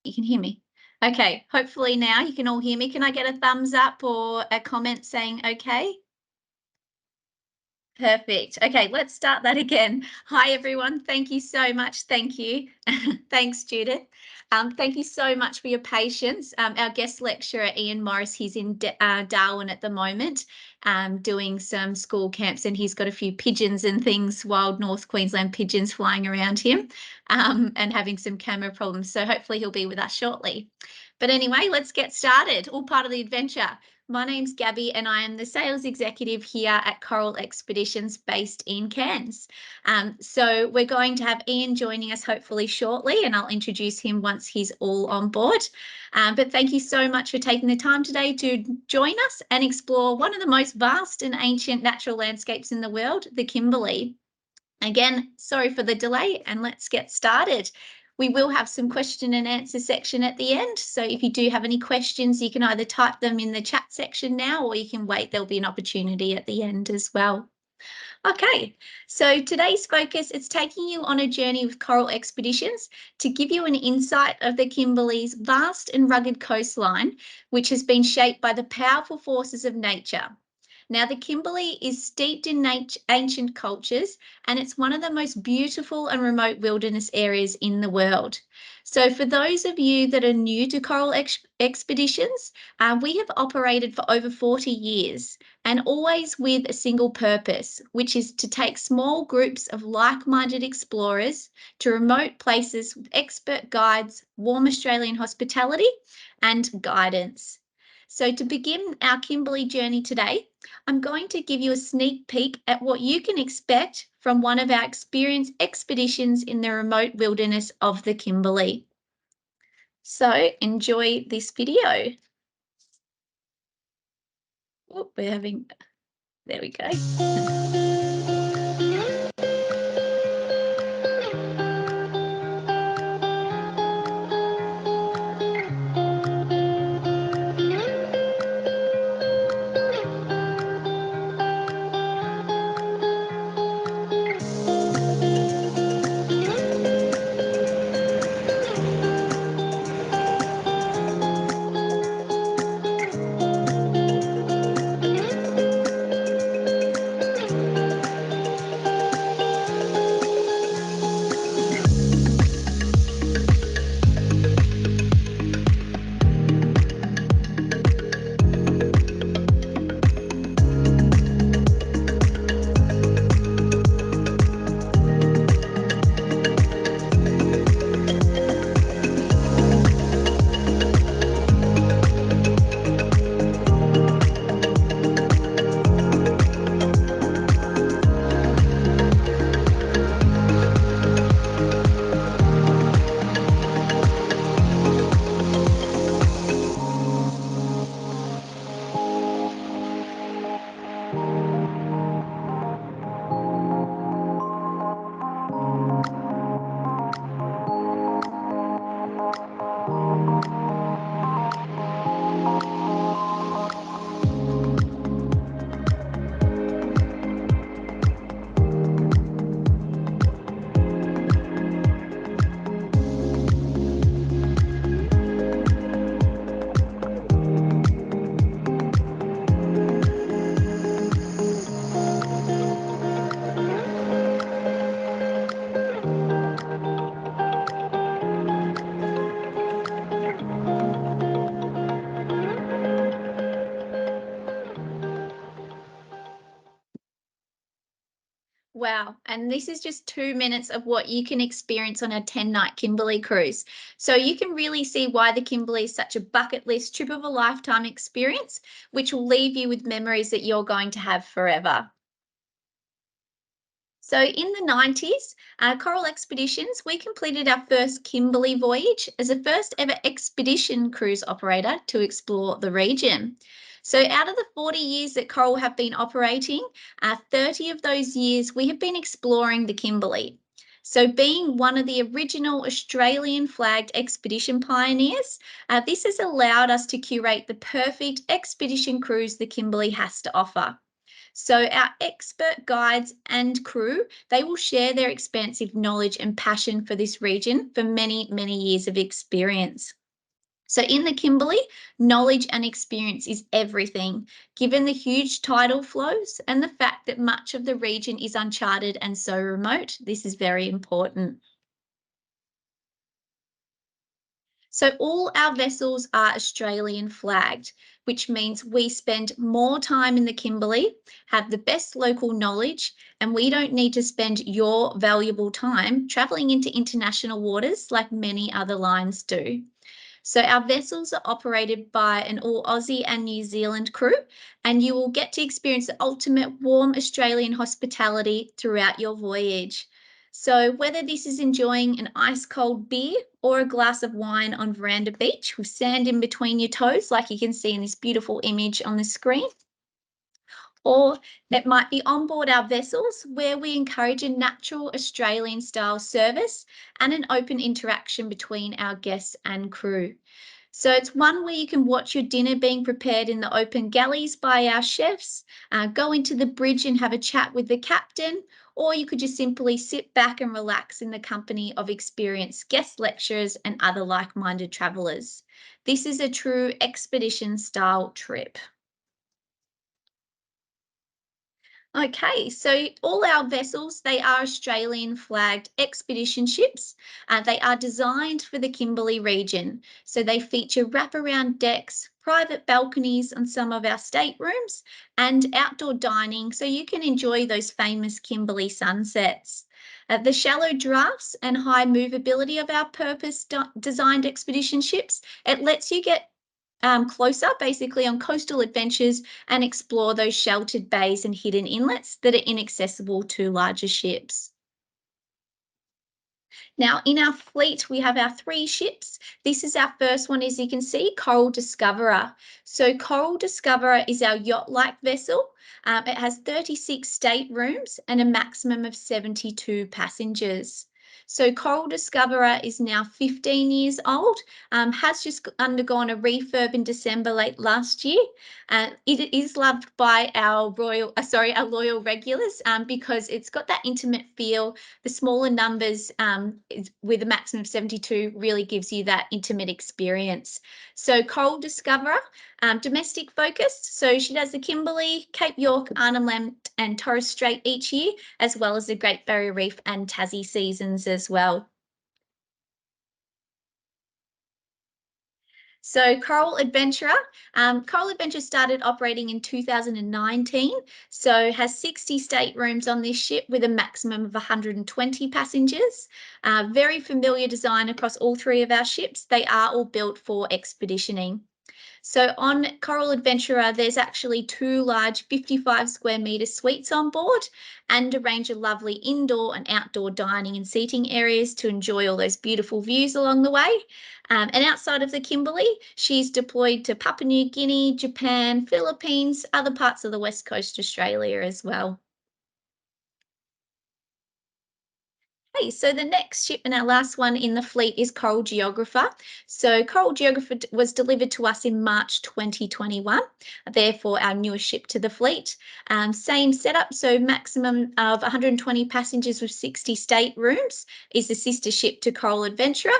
You can hear me. Okay, hopefully now you can all hear me. Can I get a thumbs up or a comment saying okay? Perfect. Okay, let's start that again. Hi, everyone. Thank you so much. Thank you. Thanks, Judith. Thank you so much for your patience. Our guest lecturer, Ian Morris, he's in Darwin at the moment, doing some school camps, and he's got a few pigeons and things, wild North Queensland pigeons flying around him, and having some camera problems. So hopefully he'll be with us shortly. But anyway, let's get started. All part of the adventure. My name's Gabby and I am the sales executive here at Coral Expeditions based in Cairns. So we're going to have Ian joining us hopefully shortly, and I'll introduce him once he's all on board. But thank you so much for taking the time today to join us and explore one of the most vast and ancient natural landscapes in the world, the Kimberley. Again, sorry for the delay, and let's get started. We will have some question and answer section at the end. So if you do have any questions, you can either type them in the chat section now, or you can wait. There'll be an opportunity at the end as well. Okay, so today's focus is taking you on a journey with Coral Expeditions to give you an insight of the Kimberley's vast and rugged coastline, which has been shaped by the powerful forces of nature. Now, the Kimberley is steeped in ancient cultures, and it's one of the most beautiful and remote wilderness areas in the world. So for those of you that are new to Coral Expeditions, we have operated for over 40 years and always with a single purpose, which is to take small groups of like-minded explorers to remote places with expert guides, warm Australian hospitality and guidance. So to begin our Kimberley journey today, I'm going to give you a sneak peek at what you can expect from one of our experienced expeditions in the remote wilderness of the Kimberley. So enjoy this video. Oh, there we go. Wow. And this is just 2 minutes of what you can experience on a 10-night Kimberley cruise. So you can really see why the Kimberley is such a bucket list trip of a lifetime experience, which will leave you with memories that you're going to have forever. So in the 90s, Coral Expeditions, we completed our first Kimberley voyage as the first ever expedition cruise operator to explore the region. So out of the 40 years that Coral have been operating, 30 of those years we have been exploring the Kimberley. So being one of the original Australian flagged expedition pioneers, this has allowed us to curate the perfect expedition cruise the Kimberley has to offer. So our expert guides and crew, they will share their expansive knowledge and passion for this region for many, many years of experience. So in the Kimberley, knowledge and experience is everything, given the huge tidal flows and the fact that much of the region is uncharted and so remote. This is very important. So all our vessels are Australian flagged, which means we spend more time in the Kimberley, have the best local knowledge, and we don't need to spend your valuable time travelling into international waters like many other lines do. So our vessels are operated by an all Aussie and New Zealand crew, and you will get to experience the ultimate warm Australian hospitality throughout your voyage. So whether this is enjoying an ice cold beer or a glass of wine on Veranda Beach with sand in between your toes, like you can see in this beautiful image on the screen, or it might be on board our vessels where we encourage a natural Australian style service and an open interaction between our guests and crew. So it's one where you can watch your dinner being prepared in the open galleys by our chefs, go into the bridge and have a chat with the captain, or you could just simply sit back and relax in the company of experienced guest lecturers and other like-minded travellers. This is a true expedition style trip. Okay, so all our vessels, they are Australian flagged expedition ships. They are designed for the Kimberley region. So they feature wraparound decks, private balconies on some of our staterooms, and outdoor dining so you can enjoy those famous Kimberley sunsets. The shallow drafts and high movability of our purpose designed expedition ships, it lets you get closer basically on coastal adventures and explore those sheltered bays and hidden inlets that are inaccessible to larger ships. Now, in our fleet, we have our three ships. This is our first one, as you can see, Coral Discoverer. So Coral Discoverer is our yacht-like vessel. It has 36 staterooms and a maximum of 72 passengers. So Coral Discoverer is now 15 years old, has just undergone a refurb in December late last year. It is loved by our our loyal regulars because it's got that intimate feel. The smaller numbers with a maximum of 72 really gives you that intimate experience. So Coral Discoverer, domestic focused. So she does the Kimberley, Cape York, Arnhem Land and Torres Strait each year, as well as the Great Barrier Reef and Tassie seasons as well. So Coral Adventurer started operating in 2019, so has 60 staterooms on this ship with a maximum of 120 passengers. Very familiar design across all three of our ships. They are all built for expeditioning. So on Coral Adventurer, there's actually two large 55 square metre suites on board and a range of lovely indoor and outdoor dining and seating areas to enjoy all those beautiful views along the way. And outside of the Kimberley, she's deployed to Papua New Guinea, Japan, Philippines, other parts of the West Coast Australia as well. Okay, so the next ship and our last one in the fleet is Coral Geographer. So Coral Geographer was delivered to us in March 2021, therefore our newest ship to the fleet. Same setup, so maximum of 120 passengers with 60 staterooms is the sister ship to Coral Adventurer.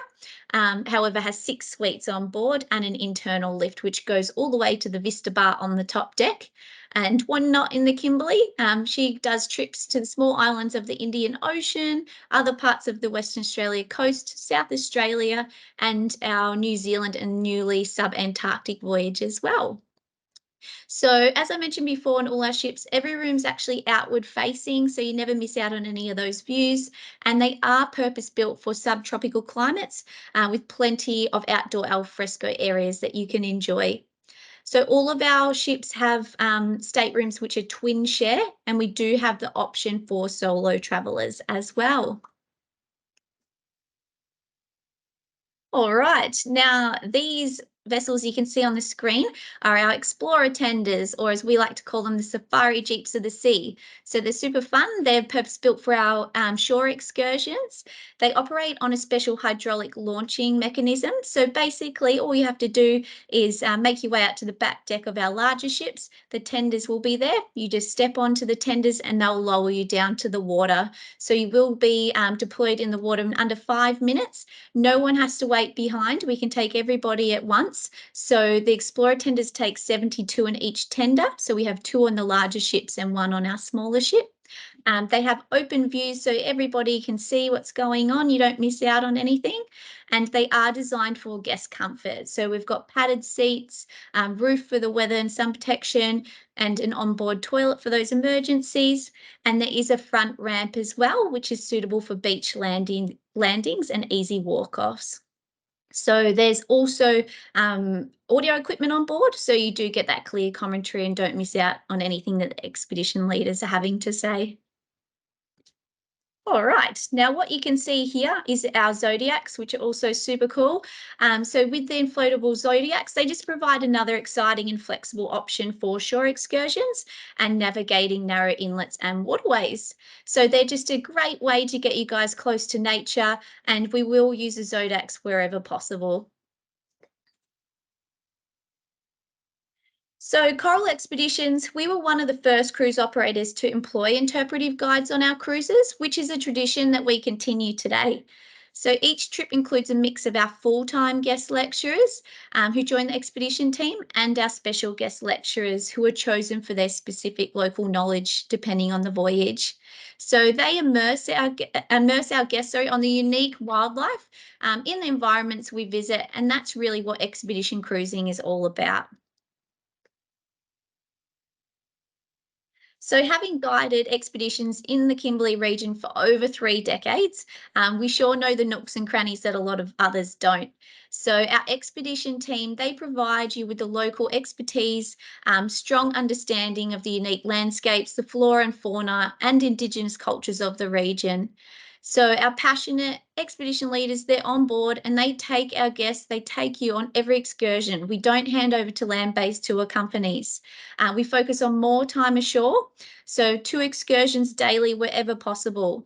However, has 6 suites on board and an internal lift, which goes all the way to the Vista Bar on the top deck. And one not in the Kimberley, she does trips to the small islands of the Indian Ocean, other parts of the Western Australia coast, South Australia, and our New Zealand and newly sub-Antarctic voyage as well. So as I mentioned before, in all our ships, every room's actually outward facing, so you never miss out on any of those views. And they are purpose built for subtropical climates with plenty of outdoor al fresco areas that you can enjoy. So all of our ships have staterooms which are twin share, and we do have the option for solo travellers as well. All right, now these vessels you can see on the screen are our explorer tenders, or as we like to call them, the safari jeeps of the sea. So they're super fun. They're purpose-built for our shore excursions. They operate on a special hydraulic launching mechanism. So basically, all you have to do is make your way out to the back deck of our larger ships. The tenders will be there. You just step onto the tenders and they'll lower you down to the water. So you will be deployed in the water in under 5 minutes. No one has to wait behind. We can take everybody at once. So the Explorer tenders take 72 in each tender. So we have 2 on the larger ships and 1 on our smaller ship. They have open views so everybody can see what's going on. You don't miss out on anything. And they are designed for guest comfort. So we've got padded seats, roof for the weather and sun protection, and an onboard toilet for those emergencies. And there is a front ramp as well, which is suitable for beach landings and easy walk-offs. So there's also audio equipment on board, so you do get that clear commentary and don't miss out on anything that the expedition leaders are having to say. All right, now what you can see here is our Zodiacs, which are also super cool. So with the inflatable Zodiacs, they just provide another exciting and flexible option for shore excursions and navigating narrow inlets and waterways. So they're just a great way to get you guys close to nature, and we will use the Zodiacs wherever possible. So Coral Expeditions, we were one of the first cruise operators to employ interpretive guides on our cruises, which is a tradition that we continue today. So each trip includes a mix of our full-time guest lecturers who join the expedition team and our special guest lecturers who are chosen for their specific local knowledge depending on the voyage. So they immerse our guests on the unique wildlife in the environments we visit, and that's really what expedition cruising is all about. So having guided expeditions in the Kimberley region for over 3 decades, we sure know the nooks and crannies that a lot of others don't. So our expedition team, they provide you with the local expertise, strong understanding of the unique landscapes, the flora and fauna, and Indigenous cultures of the region. So our passionate expedition leaders, they're on board and they take our guests, they take you on every excursion. We don't hand over to land-based tour companies. We focus on more time ashore, so 2 excursions daily wherever possible.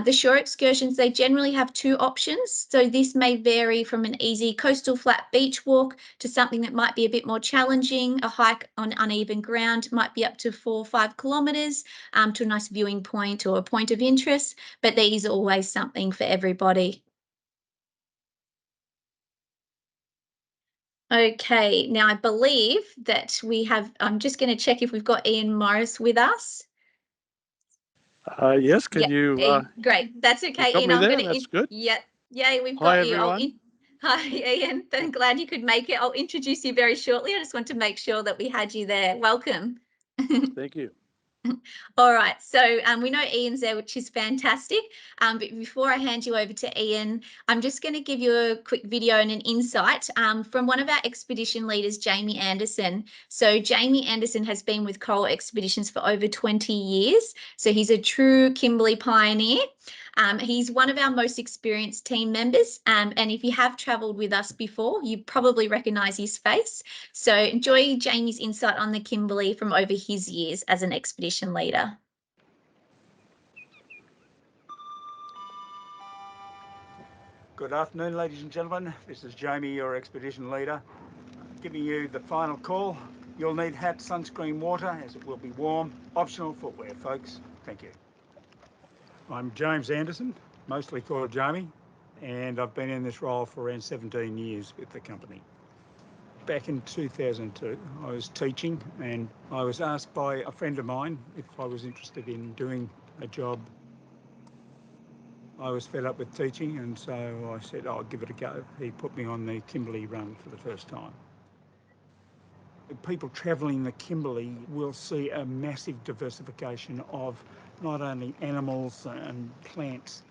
The shore excursions, they generally have 2 options. So this may vary from an easy coastal flat beach walk to something that might be a bit more challenging. A hike on uneven ground might be up to 4 or 5 kilometres to a nice viewing point or a point of interest, but there is always something for everybody. Okay, now I believe that we have, I'm just going to check if we've got Ian Morris with us. Yes, can Yeah, you, great. That's you okay, got Ian. me I'm there? going to, That's good. yeah, yay, we've Hi, got you. everyone. Hi, Ian. I'm glad you could make it. I'll introduce you very shortly. I just want to make sure that we had you there. Welcome. Thank you. All right, so we know Ian's there, which is fantastic. But before I hand you over to Ian, I'm just going to give you a quick video and an insight from one of our expedition leaders, Jamie Anderson. So Jamie Anderson has been with Coral Expeditions for over 20 years. So he's a true Kimberley pioneer. He's one of our most experienced team members. And if you have travelled with us before, you probably recognise his face. So enjoy Jamie's insight on the Kimberley from over his years as an expedition leader. Good afternoon, ladies and gentlemen. This is Jamie, your expedition leader, giving you the final call. You'll need hat, sunscreen, water, as it will be warm. Optional footwear, folks. Thank you. I'm James Anderson, mostly called Jamie, and I've been in this role for around 17 years with the company. Back in 2002, I was teaching, and I was asked by a friend of mine if I was interested in doing a job. I was fed up with teaching, and so I said, I'll give it a go. He put me on the Kimberley run for the first time. People travelling the Kimberley will see a massive diversification of not only animals and plants,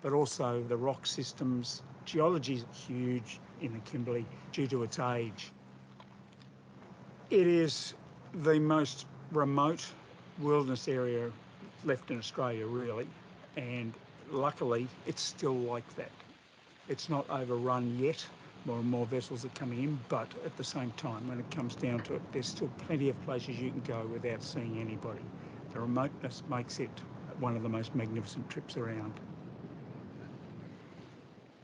but also the rock systems. Geology is huge in the Kimberley due to its age. It is the most remote wilderness area left in Australia, really, and luckily it's still like that. It's not overrun yet, more and more vessels are coming in, but at the same time, when it comes down to it, there's still plenty of places you can go without seeing anybody. The remoteness makes it one of the most magnificent trips around.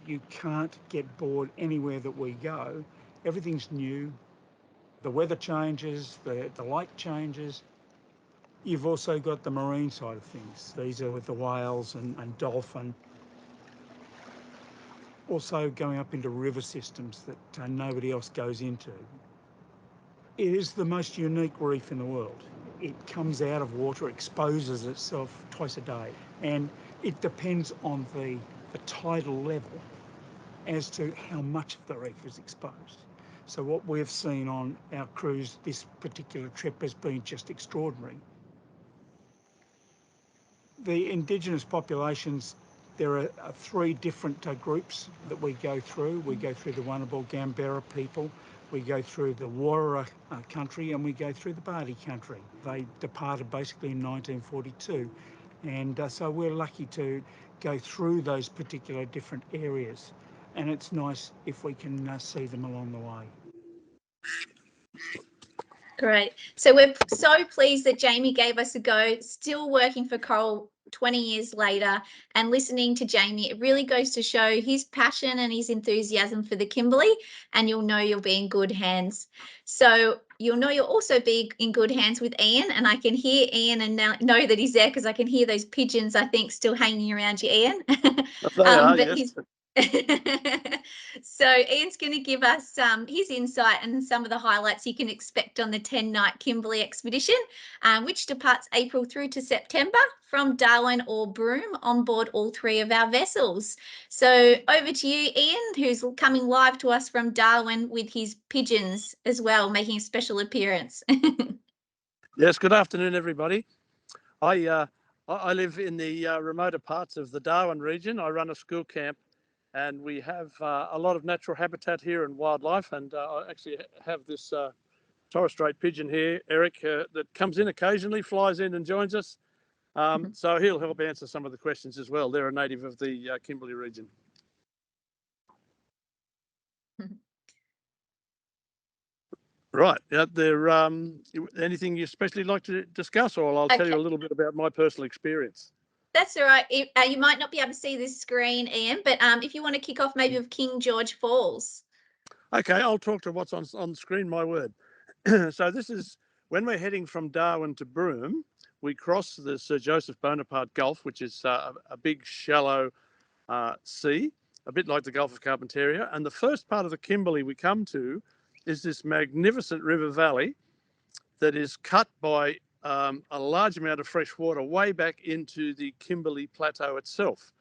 You can't get bored anywhere that we go. Everything's new. The weather changes, the light changes. You've also got the marine side of things. These are with the whales and dolphin. Also going up into river systems that nobody else goes into. It is the most unique reef in the world. It comes out of water, exposes itself twice a day, and it depends on the tidal level as to how much of the reef is exposed. So what we've seen on our cruise this particular trip has been just extraordinary. The Indigenous populations, there are three different groups that we go through. We go through the Wunibal Gambera people, we go through the Warra country, and we go through the Bardi country. They departed basically in 1942. And so we're lucky to go through those particular different areas. And it's nice if we can see them along the way. Great. So we're so pleased that Jamie gave us a go, still working for Coral 20 years later, and listening to Jamie, it really goes to show his passion and his enthusiasm for the Kimberley, and you'll know you'll be in good hands. So you'll know you'll also be in good hands with Ian, and I can hear Ian and now know that he's there because I can hear those pigeons, I think, still hanging around you, Ian. They are, but yes. So Ian's going to give us his insight and some of the highlights you can expect on the 10-night Kimberley expedition, which departs April through to September from Darwin or Broome on board all three of our vessels. So over to you, Ian, who's coming live to us from Darwin with his pigeons as well, making a special appearance. Yes, good afternoon, everybody. I live in the remoter parts of the Darwin region. I run a school camp, and we have a lot of natural habitat here and wildlife. And I actually have this Torres Strait pigeon here, Eric, that comes in occasionally, flies in and joins us. So he'll help answer some of the questions as well. They're a native of the Kimberley region. Right. There anything you especially like to discuss, or I'll tell you a little bit about my personal experience. That's all right. You might not be able to see this screen, Ian, but if you want to kick off maybe with King George Falls. Okay, I'll talk to what's on screen, my word. So this is when we're heading from Darwin to Broome, we cross the Sir Joseph Bonaparte Gulf, which is a big shallow sea, a bit like the Gulf of Carpentaria. And the first part of the Kimberley we come to is this magnificent river valley that is cut by a large amount of fresh water way back into the Kimberley Plateau itself.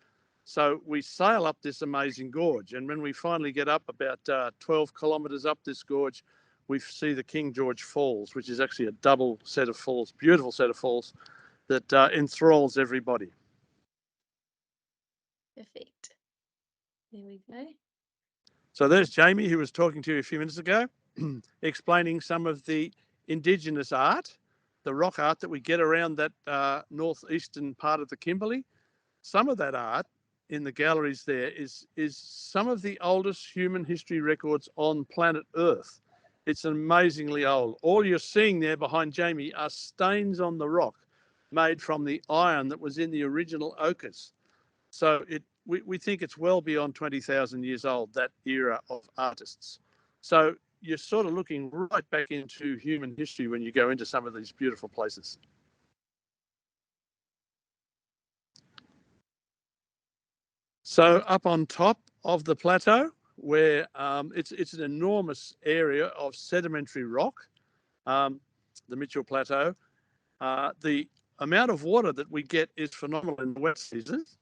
So we sail up this amazing gorge, and when we finally get up about 12 kilometres up this gorge, we see the King George Falls, which is actually a double set of falls, beautiful set of falls that enthralls everybody. Perfect. There we go. So there's Jamie, who was talking to you a few minutes ago, explaining some of the Indigenous art, the rock art that we get around that northeastern part of the Kimberley. Some of that art in the galleries there is some of the oldest human history records on planet Earth. It's amazingly old. All you're seeing there behind Jamie are stains on the rock made from the iron that was in the original ochres. So we think it's well beyond 20,000 years old, that era of artists. So you're sort of looking right back into human history when you go into some of these beautiful places. So up on top of the plateau, where it's an enormous area of sedimentary rock, the Mitchell Plateau, the amount of water that we get is phenomenal in the wet seasons.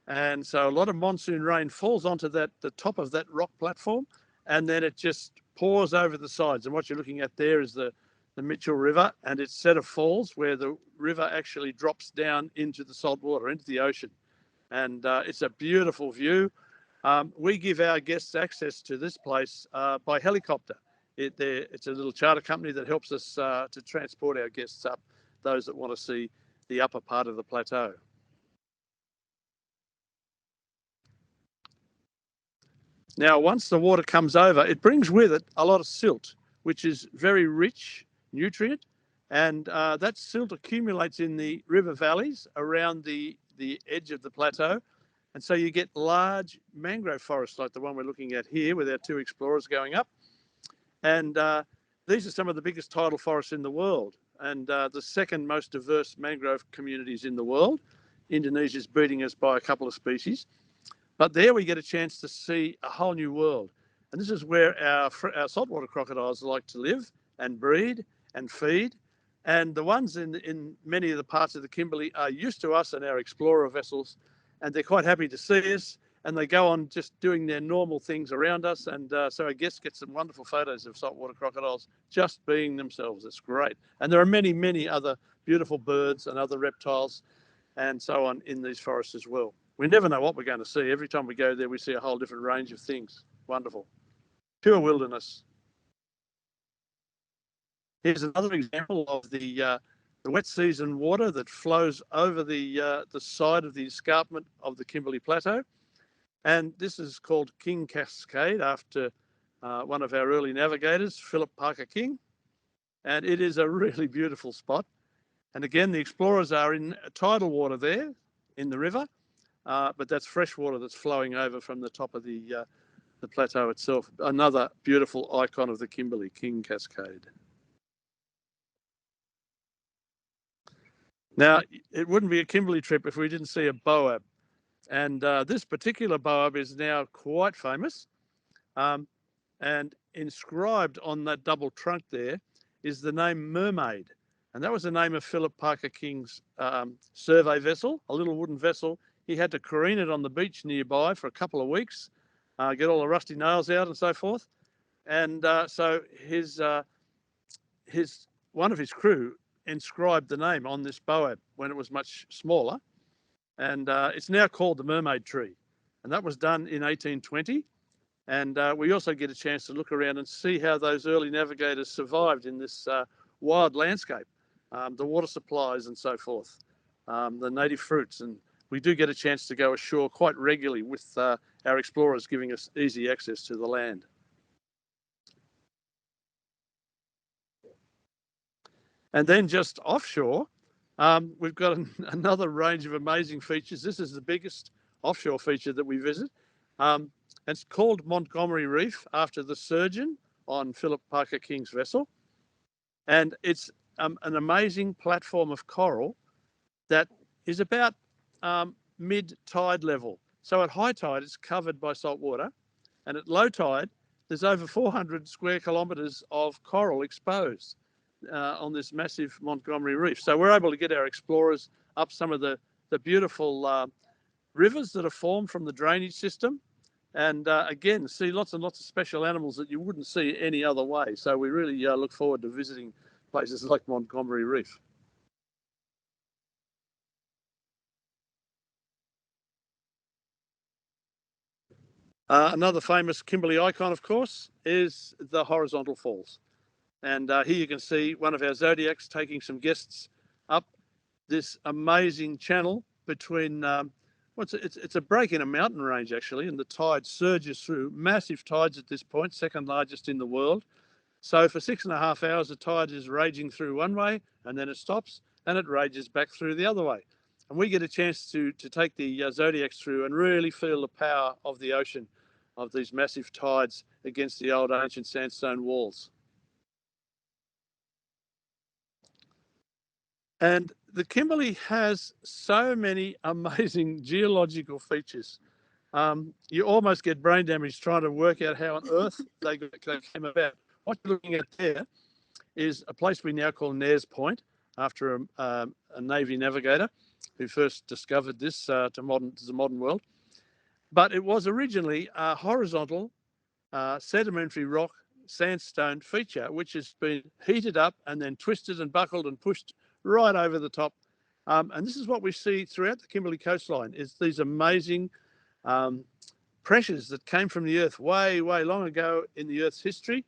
And so a lot of monsoon rain falls onto the top of that rock platform, and then it just pours over the sides. And what you're looking at there is the Mitchell River and its set of falls where the river actually drops down into the salt water, into the ocean. And it's a beautiful view. We give our guests access to this place by helicopter. It's a little charter company that helps us to transport our guests up, those that want to see the upper part of the plateau. Now, once the water comes over, it brings with it a lot of silt, which is very rich nutrient, and that silt accumulates in the river valleys around the edge of the plateau, and so you get large mangrove forests like the one we're looking at here with our two explorers going up. And these are some of the biggest tidal forests in the world, and the second most diverse mangrove communities in the world. Indonesia's beating us by a couple of species. But there we get a chance to see a whole new world. And this is where our saltwater crocodiles like to live and breed and feed. And the ones in many of the parts of the Kimberley are used to us and our explorer vessels, and they're quite happy to see us. And they go on just doing their normal things around us. And so our guests get some wonderful photos of saltwater crocodiles just being themselves. It's great. And there are many, many other beautiful birds and other reptiles and so on in these forests as well. We never know what we're going to see. Every time we go there, we see a whole different range of things. Wonderful. Pure wilderness. Here's another example of the wet season water that flows over the side of the escarpment of the Kimberley Plateau. And this is called King Cascade after one of our early navigators, Philip Parker King. And it is a really beautiful spot. And again, the explorers are in tidal water there in the river. But that's fresh water that's flowing over from the top of the plateau itself. Another beautiful icon of the Kimberley, King Cascade. Now, it wouldn't be a Kimberley trip if we didn't see a boab. And this particular boab is now quite famous. And inscribed on that double trunk there is the name Mermaid. And that was the name of Philip Parker King's survey vessel, a little wooden vessel. He had to careen it on the beach nearby for a couple of weeks, get all the rusty nails out and so forth. And so one of his crew inscribed the name on this boab when it was much smaller. And it's now called the Mermaid Tree. And that was done in 1820. And we also get a chance to look around and see how those early navigators survived in this wild landscape, the water supplies and so forth, the native fruits. And we do get a chance to go ashore quite regularly with our explorers giving us easy access to the land. And then just offshore, we've got another range of amazing features. This is the biggest offshore feature that we visit. It's called Montgomery Reef after the surgeon on Philip Parker King's vessel. And it's an amazing platform of coral that is about mid-tide level. So at high tide, it's covered by salt water. And at low tide, there's over 400 square kilometres of coral exposed on this massive Montgomery Reef. So we're able to get our explorers up some of the beautiful rivers that are formed from the drainage system. And again, see lots and lots of special animals that you wouldn't see any other way. So we really look forward to visiting places like Montgomery Reef. Another famous Kimberley icon, of course, is the horizontal falls. And here you can see one of our Zodiacs taking some guests up this amazing channel between it's a break in a mountain range actually, and the tide surges through. Massive tides at this point, second largest in the world. So for 6.5 hours, the tide is raging through one way, and then it stops, and it rages back through the other way. And we get a chance to take the Zodiacs through and really feel the power of the ocean, of these massive tides against the old ancient sandstone walls. And the Kimberley has so many amazing geological features. You almost get brain damage trying to work out how on earth they came about. What you're looking at there is a place we now call Nares Point, after a Navy navigator who first discovered this to the modern world. But it was originally a horizontal sedimentary rock sandstone feature, which has been heated up and then twisted and buckled and pushed right over the top. And this is what we see throughout the Kimberley coastline, is these amazing pressures that came from the earth way, way long ago in the earth's history,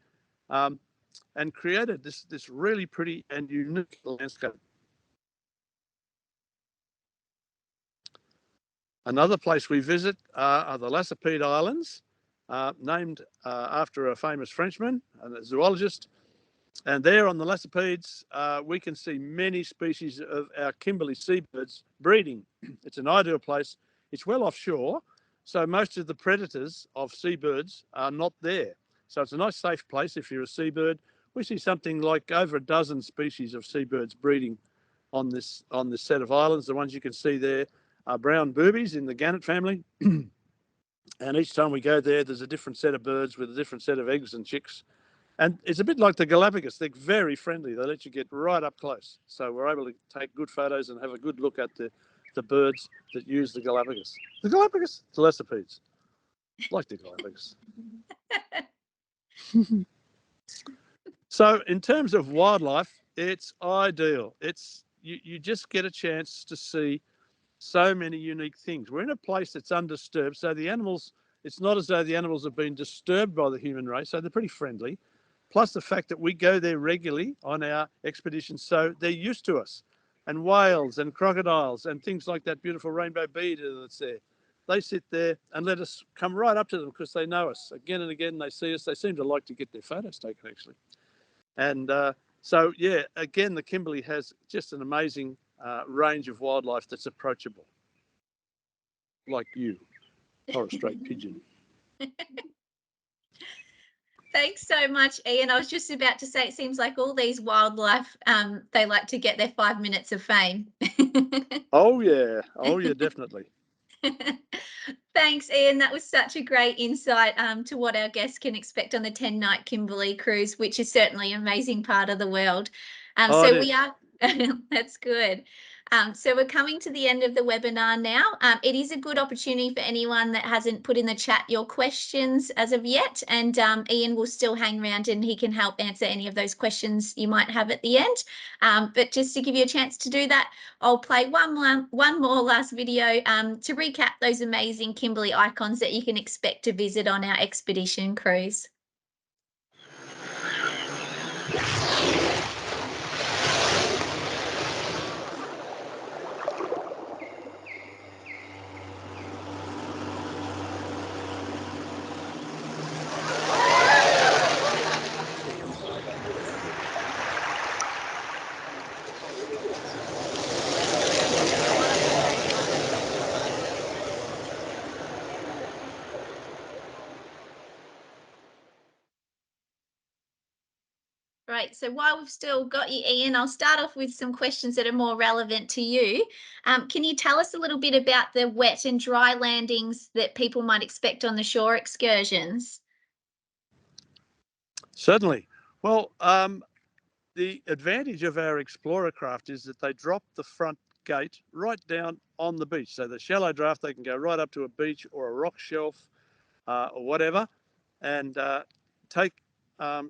and created this really pretty and unique landscape. Another place we visit are the Lassipede Islands. named after a famous Frenchman and a zoologist. And there on the Lassipedes, we can see many species of our Kimberley seabirds breeding. It's an ideal place. It's well offshore, so most of the predators of seabirds are not there. So it's a nice safe place if you're a seabird. We see something like over a dozen species of seabirds breeding on this set of islands. The ones you can see there are brown boobies in the gannet family. And each time we go there, there's a different set of birds with a different set of eggs and chicks. And it's a bit like the Galapagos. They're very friendly. They let you get right up close. So we're able to take good photos and have a good look at the birds that use the Galapagos. The Galapagos? The Lassipedes. Like the Galapagos. So in terms of wildlife, it's ideal. You just get a chance to see so many unique things. We're in a place that's undisturbed, so the animals, it's not as though the animals have been disturbed by the human race, so they're pretty friendly. Plus the fact that we go there regularly on our expeditions, so they're used to us. And whales and crocodiles and things like that beautiful rainbow beaver that's there. They sit there and let us come right up to them because they know us. Again and again, they see us. They seem to like to get their photos taken, actually. And so, yeah, again, the Kimberley has just an amazing range of wildlife that's approachable, like you, or a straight pigeon. Thanks so much, Ian. I was just about to say, it seems like all these wildlife, they like to get their 5 minutes of fame. Oh, yeah, definitely. Thanks, Ian. That was such a great insight to what our guests can expect on the 10-night Kimberley cruise, which is certainly an amazing part of the world. So we are, that's good. So we're coming to the end of the webinar now. It is a good opportunity for anyone that hasn't put in the chat your questions as of yet, and Ian will still hang around and he can help answer any of those questions you might have at the end. But just to give you a chance to do that, I'll play one more last video to recap those amazing Kimberley icons that you can expect to visit on our expedition cruise. Right, so while we've still got you, Ian, I'll start off with some questions that are more relevant to you. Can you tell us a little bit about the wet and dry landings that people might expect on the shore excursions? Certainly. Well, the advantage of our Explorer craft is that they drop the front gate right down on the beach. So the shallow draft, they can go right up to a beach or a rock shelf or whatever, and take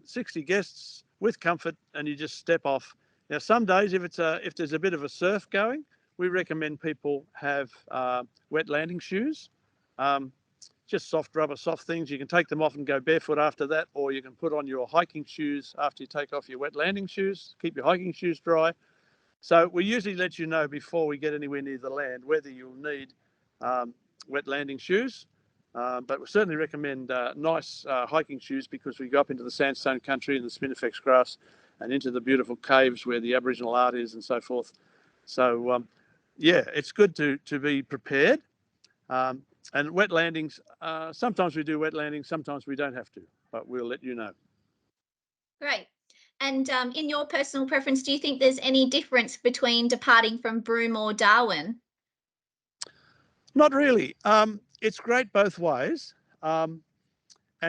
60 guests with comfort, and you just step off. Now, some days, if there's a bit of a surf going, we recommend people have wet landing shoes. Just soft rubber, soft things. You can take them off and go barefoot after that, or you can put on your hiking shoes after you take off your wet landing shoes. Keep your hiking shoes dry. So we usually let you know before we get anywhere near the land whether you'll need wet landing shoes. But we certainly recommend nice hiking shoes because we go up into the sandstone country and the spinifex grass and into the beautiful caves where the Aboriginal art is and so forth. So, yeah, it's good to be prepared. And wet landings, sometimes we do wet landings, sometimes we don't have to, but we'll let you know. Great. And in your personal preference, do you think there's any difference between departing from Broome or Darwin? Not really. It's great both ways, and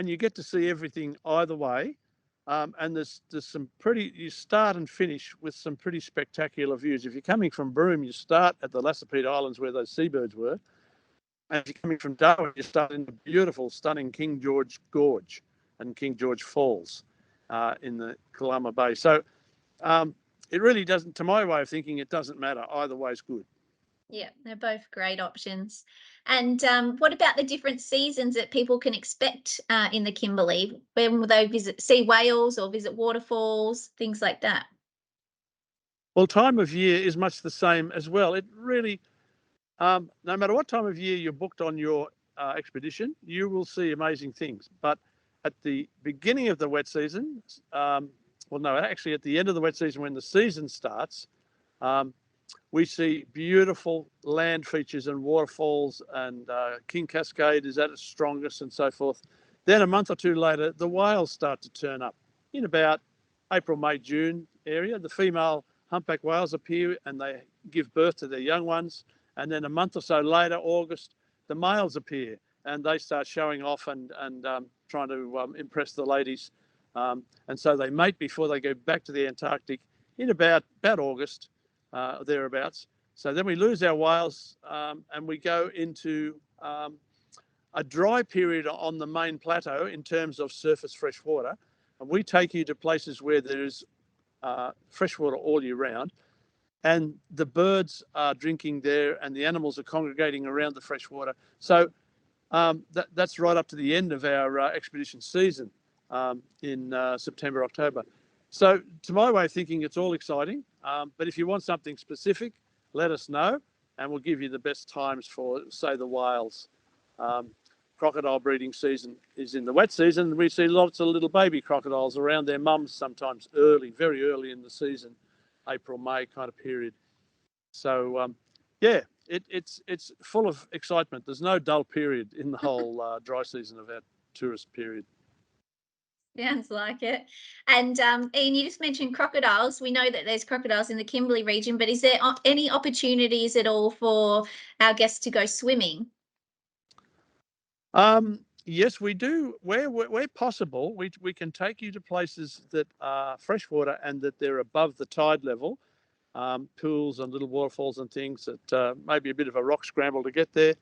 you get to see everything either way. And there's some pretty, you start and finish with some pretty spectacular views. If you're coming from Broome, you start at the Lassipede Islands where those seabirds were. And if you're coming from Darwin, you start in the beautiful, stunning King George Gorge and King George Falls in the Kalama Bay. So it really doesn't, to my way of thinking, it doesn't matter. Either way is good. Yeah, they're both great options. And what about the different seasons that people can expect in the Kimberley? When will they see whales or visit waterfalls, things like that? Well, time of year is much the same as well. It really, no matter what time of year you're booked on your expedition, you will see amazing things. But at the beginning of the wet season, well, no, actually at the end of the wet season when the season starts, we see beautiful land features and waterfalls, and King Cascade is at its strongest and so forth. Then a month or two later, the whales start to turn up in about April, May, June area. The female humpback whales appear and they give birth to their young ones. And then a month or so later, August, the males appear and they start showing off and trying to impress the ladies. And so they mate before they go back to the Antarctic in about August, thereabouts. So then we lose our whales and we go into a dry period on the main plateau in terms of surface fresh water. And we take you to places where there is fresh water all year round. And the birds are drinking there and the animals are congregating around the fresh water. So that's right up to the end of our expedition season in September, October. So to my way of thinking, it's all exciting. But if you want something specific, let us know and we'll give you the best times for, say, the whales. Crocodile breeding season is in the wet season. We see lots of little baby crocodiles around their mums sometimes early, very early in the season, April, May kind of period. So, yeah, it's full of excitement. There's no dull period in the whole dry season of our tourist period. Sounds like it. And Ian, you just mentioned crocodiles. We know that there's crocodiles in the Kimberley region, but is there any opportunities at all for our guests to go swimming? Yes, we do. Where possible, we can take you to places that are freshwater and that they're above the tide level, pools and little waterfalls and things that may be a bit of a rock scramble to get there,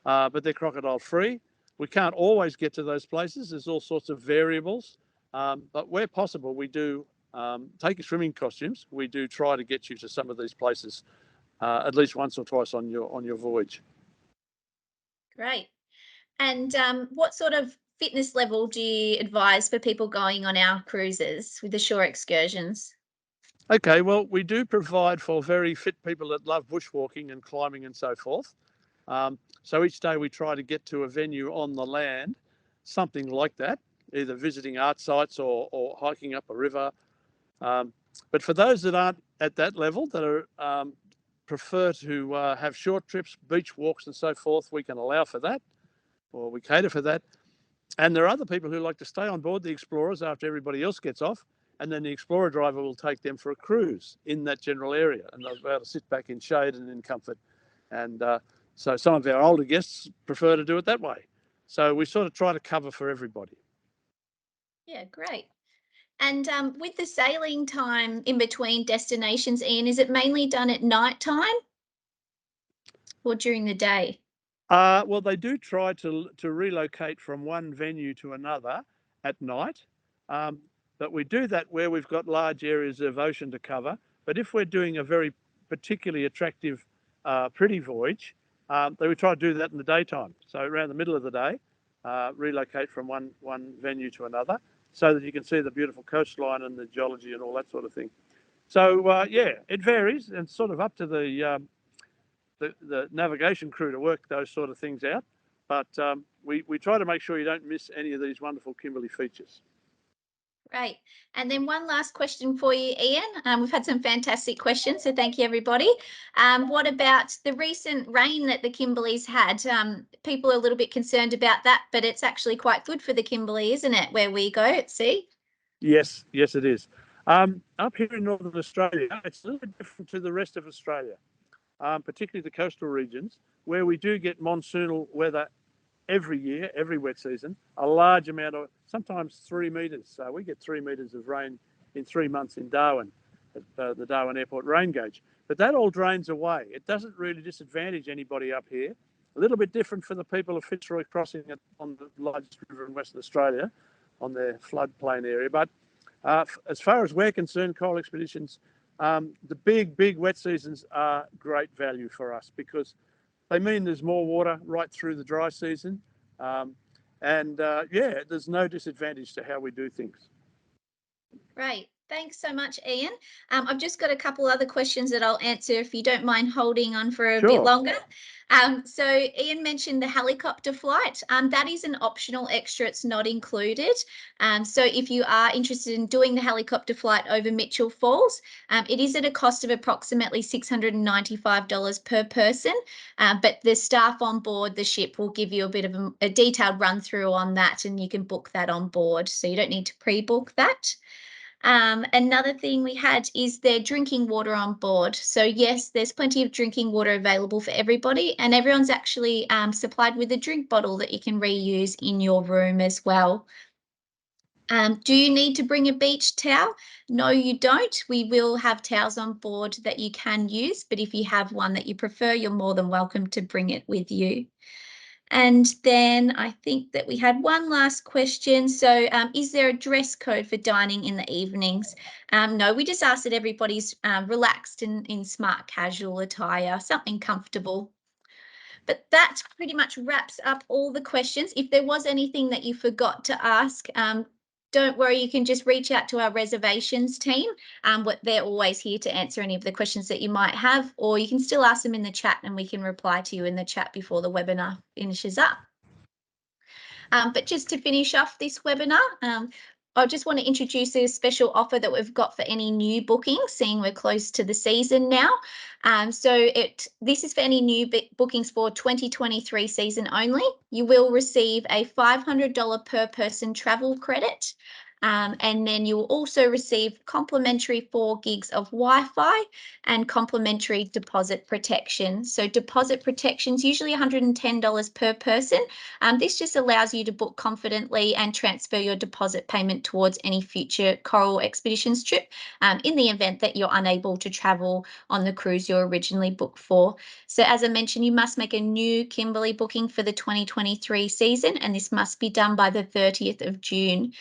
but they're crocodile free. We can't always get to those places. There's all sorts of variables, but where possible, we do take your swimming costumes. We do try to get you to some of these places at least once or twice on your voyage. Great. And what sort of fitness level do you advise for people going on our cruises with the shore excursions? Okay, well, we do provide for very fit people that love bushwalking and climbing and so forth. So each day we try to get to a venue on the land, something like that, either visiting art sites or hiking up a river. But for those that aren't at that level, that are prefer to have short trips, beach walks and so forth, we can allow for that, or we cater for that. And there are other people who like to stay on board the Explorers after everybody else gets off, and then the Explorer driver will take them for a cruise in that general area, and they'll be able to sit back in shade and in comfort. And so some of our older guests prefer to do it that way. So we sort of try to cover for everybody. Yeah, great. And with the sailing time in between destinations, Ian, is it mainly done at night time or during the day? Well, they do try to relocate from one venue to another at night, but we do that where we've got large areas of ocean to cover. But if we're doing a very particularly attractive, pretty voyage, they would try to do that in the daytime. So around the middle of the day, relocate from one venue to another, so that you can see the beautiful coastline and the geology and all that sort of thing. So yeah, it varies, and it's sort of up to the navigation crew to work those sort of things out. But we try to make sure you don't miss any of these wonderful Kimberley features. Great. And then one last question for you, Ian. We've had some fantastic questions, so thank you, everybody. What about the recent rain that the Kimberleys had? People are a little bit concerned about that, but it's actually quite good for the Kimberley, isn't it, where we go at sea? Yes, it is. Up here in Northern Australia, it's a little bit different to the rest of Australia, particularly the coastal regions, where we do get monsoonal weather every year, every wet season, a large amount of, sometimes 3 metres. So we get 3 metres of rain in 3 months in Darwin, at the Darwin Airport rain gauge. But that all drains away. It doesn't really disadvantage anybody up here. A little bit different for the people of Fitzroy Crossing on the largest river in Western Australia, on their floodplain area. But as far as we're concerned, Coral Expeditions, the big wet seasons are great value for us, because they mean there's more water right through the dry season. Yeah, there's no disadvantage to how we do things. Great. Thanks so much, Ian. I've just got a couple other questions that I'll answer if you don't mind holding on for a bit Sure. longer. So Ian mentioned the helicopter flight. That is an optional extra, it's not included. So if you are interested in doing the helicopter flight over Mitchell Falls, it is at a cost of approximately $695 per person, but the staff on board the ship will give you a bit of a detailed run through on that, and you can book that on board, so you don't need to pre-book that. Another thing we had is their drinking water on board. So yes, there's plenty of drinking water available for everybody, and everyone's actually supplied with a drink bottle that you can reuse in your room as well. Do you need to bring a beach towel? No, you don't. We will have towels on board that you can use, but if you have one that you prefer, you're more than welcome to bring it with you. And then I think that we had one last question. So is there a dress code for dining in the evenings? No, we just asked that everybody's relaxed in smart casual attire, something comfortable. But that pretty much wraps up all the questions. If there was anything that you forgot to ask, don't worry, you can just reach out to our reservations team. They're always here to answer any of the questions that you might have, or you can still ask them in the chat and we can reply to you in the chat before the webinar finishes up. But just to finish off this webinar, I just want to introduce a special offer that we've got for any new bookings, seeing we're close to the season now. This is for any new bookings for 2023 season only. You will receive a $500 per person travel credit. And then you will also receive complimentary 4 gigs of Wi-Fi and complimentary deposit protection. So deposit protection is usually $110 per person. This just allows you to book confidently and transfer your deposit payment towards any future Coral Expeditions trip in the event that you're unable to travel on the cruise you originally booked for. So as I mentioned, you must make a new Kimberley booking for the 2023 season, and this must be done by the 30th of June.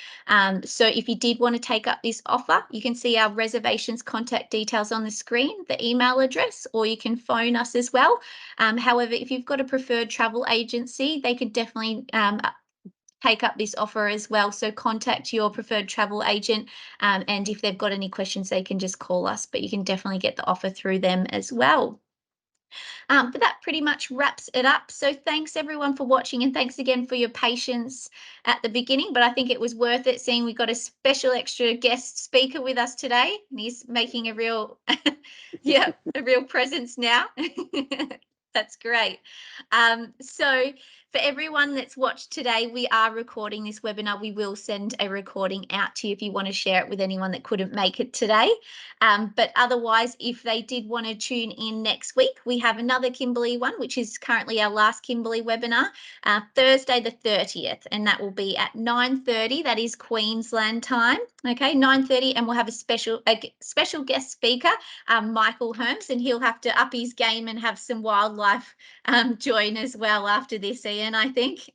So if you did want to take up this offer, you can see our reservations contact details on the screen, the email address, or you can phone us as well. However, if you've got a preferred travel agency, they could definitely take up this offer as well. So contact your preferred travel agent, and if they've got any questions, they can just call us, but you can definitely get the offer through them as well. But that pretty much wraps it up. So thanks everyone for watching, and thanks again for your patience at the beginning, but I think it was worth it, seeing we got a special extra guest speaker with us today, and he's making a real, yeah, a real presence now. That's great. So for everyone that's watched today, we are recording this webinar. We will send a recording out to you if you want to share it with anyone that couldn't make it today. But otherwise, if they did want to tune in next week, we have another Kimberley one, which is currently our last Kimberley webinar, Thursday the 30th, and that will be at 9:30. That is Queensland time. Okay, 9:30, and we'll have a special guest speaker, Michael Holmes, and he'll have to up his game and have some wildlife join as well after this, Ian, I think.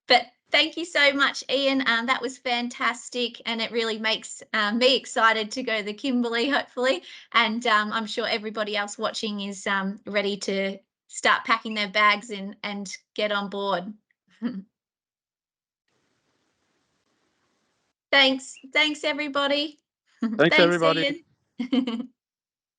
But thank you so much, Ian. That was fantastic, and it really makes me excited to go to the Kimberley, hopefully. And I'm sure everybody else watching is ready to start packing their bags and get on board. Thanks, everybody. Thanks everybody. Ian.